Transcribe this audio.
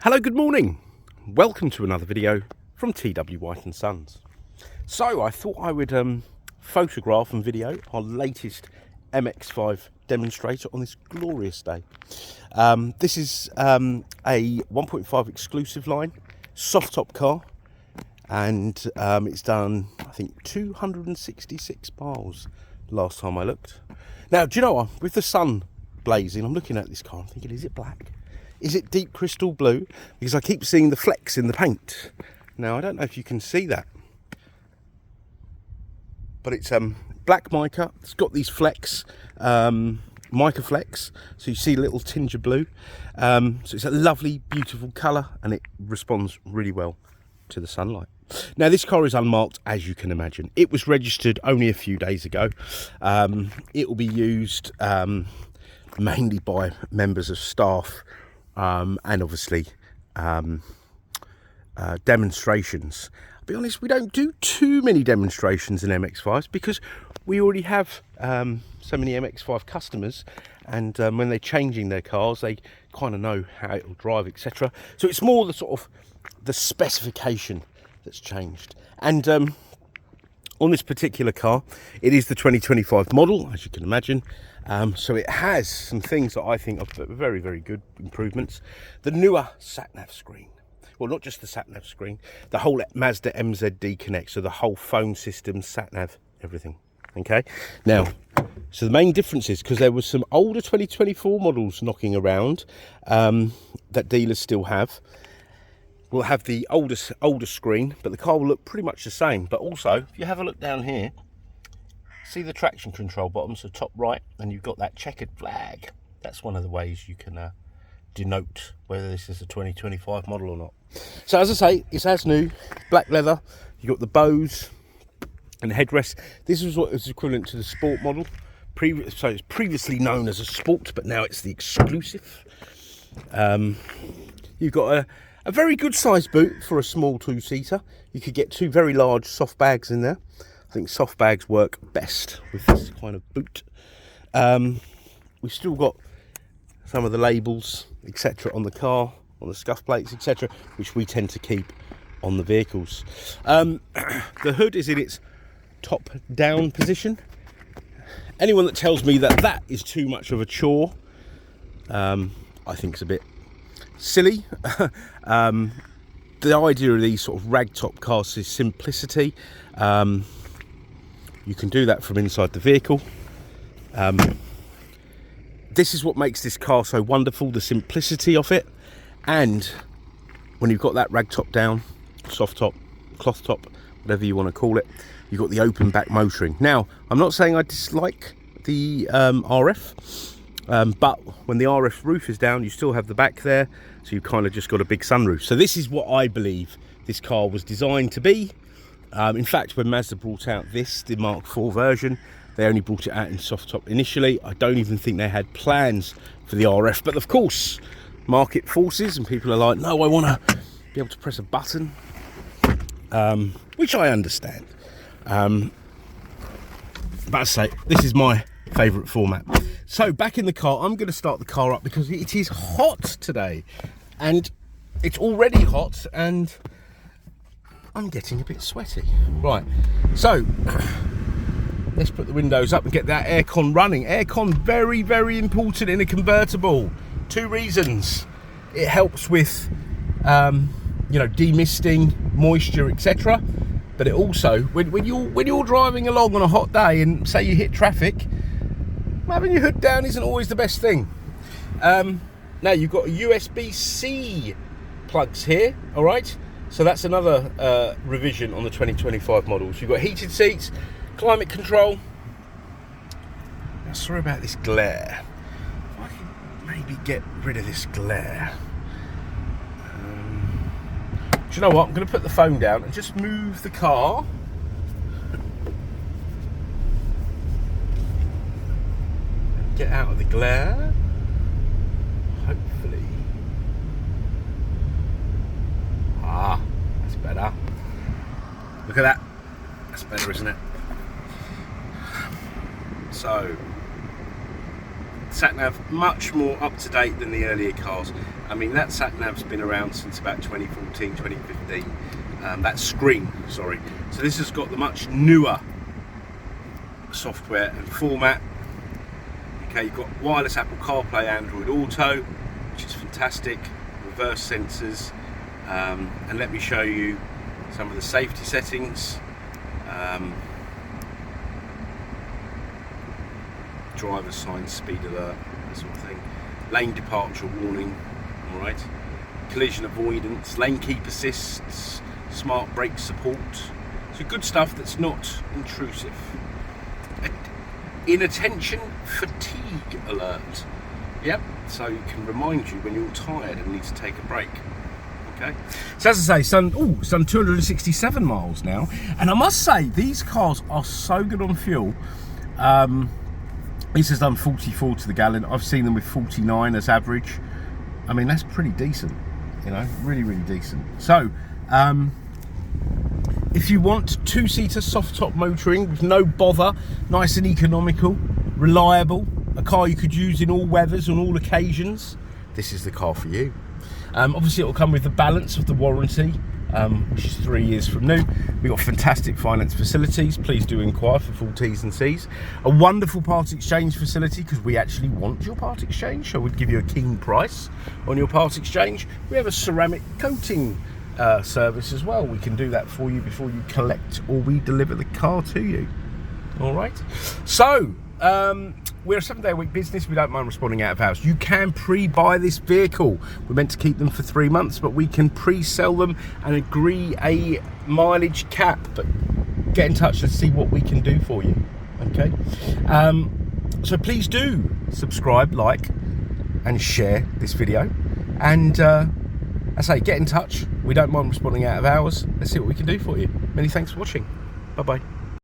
Hello, good morning. Welcome to another video from TW White & Sons. So I thought I would photograph and video our latest MX-5 demonstrator on this glorious day. This is a 1.5 exclusive line soft top car, and it's done, I think, 266 miles last time I looked. Now, do you know what? With the sun blazing, I'm looking at this car, I'm thinking, is it black? Is it deep crystal blue? Because I keep seeing the flecks in the paint. Now, I don't know if you can see that, but it's black mica. It's got these flecks, mica flecks, so you see a little tinge of blue. So it's a lovely, beautiful colour, and it responds really well to the sunlight. Now, this car is unmarked, as you can imagine. It was registered only a few days ago. It will be used mainly by members of staff, and obviously demonstrations. I'll be honest, we don't do too many demonstrations in MX-5s because we already have so many MX-5 customers, and when they're changing their cars, they kind of know how it'll drive, etc. So it's more the sort of the specification that's changed. And on this particular car, it is the 2025 model, as you can imagine. So it has some things that I think are very, very good improvements. The newer sat-nav screen. Well, not just the sat-nav screen, the whole Mazda MZD Connect, so the whole phone system, sat-nav, everything. Okay. Now, so the main difference is, because there was some older 2024 models knocking around that dealers still have. We'll have the older screen, but the car will look pretty much the same. But also, if you have a look down here, see the traction control bottom, so top right, and you've got that checkered flag. That's one of the ways you can denote whether this is a 2025 model or not. So as I say, it's as new, black leather. You've got the bows and the headrest. This is what is equivalent to the sport model. So it's previously known as a sport, but now it's the exclusive. You've got a very good sized boot for a small two-seater. You could get two very large soft bags in there. I think soft bags work best with this kind of boot. We've still got some of the labels, etc., on the car, on the scuff plates, etc., which we tend to keep on the vehicles. The hood is in its top down position. Anyone that tells me that that is too much of a chore, I think it's a bit silly. The idea of these sort of ragtop cars is simplicity. You can do that from inside the vehicle. This is what makes this car so wonderful, the simplicity of it. And when you've got that ragtop down, soft top, cloth top, whatever you want to call it, you've got the open back motoring. Now, I'm not saying I dislike the RF, but when the RF roof is down, you still have the back there, so you've kind of just got a big sunroof. So this is what I believe this car was designed to be. In fact, when Mazda brought out the Mark IV version, they only brought it out in soft top initially. I don't even think they had plans for the RF, but of course, market forces, and people are like, no, I want to be able to press a button, which I understand. But I say, this is my favourite format. So back in the car, I'm going to start the car up because it is hot today, and it's already hot, and I'm getting a bit sweaty. Right, so let's put the windows up and get that aircon running. Aircon, very, very important in a convertible. Two reasons. It helps with, demisting, moisture, etc. But it also, when you're driving along on a hot day and say you hit traffic, having your hood down isn't always the best thing. Now you've got USB-C plugs here, all right? So that's another revision on the 2025 models. You've got heated seats, climate control. Now, sorry about this glare. If I can maybe get rid of this glare. Do you know what? I'm going to put the phone down and just move the car. And get out of the glare. Hopefully. That's better. Look at that. That's better, isn't it? So, sat-nav much more up-to-date than the earlier cars. I mean, that sat-nav's been around since about 2014, 2015. That screen, sorry. So this has got the much newer software and format. Okay, you've got wireless Apple CarPlay, Android Auto, which is fantastic, reverse sensors, and let me show you some of the safety settings. Driver sign, speed alert, that sort of thing. Lane departure warning, alright. Collision avoidance, lane keep assists, smart brake support. So good stuff that's not intrusive. Inattention fatigue alert. Yep, so it can remind you when you're tired and need to take a break. Okay. So as I say, it's done 267 miles now, and I must say these cars are so good on fuel. This has done 44 to the gallon. I've seen them with 49 as average. I mean, that's pretty decent, you know, really, really decent. So, if you want two-seater soft top motoring with no bother, nice and economical, reliable, a car you could use in all weathers on all occasions, this is the car for you. Obviously, it will come with the balance of the warranty, which is 3 years from new. We've got fantastic finance facilities. Please do inquire for full T's and C's. A wonderful part exchange facility, because we actually want your part exchange, so we'd give you a keen price on your part exchange. We have a ceramic coating service as well. We can do that for you before you collect or we deliver the car to you. All right. So we're a 7-day-a-week business. We don't mind responding out of house. You can pre-buy this vehicle. We're meant to keep them for 3 months, but we can pre-sell them and agree a mileage cap. But get in touch and see what we can do for you. Okay. So please do subscribe, like, and share this video. And I say, get in touch. We don't mind responding out of hours. Let's see what we can do for you. Many thanks for watching. Bye-bye.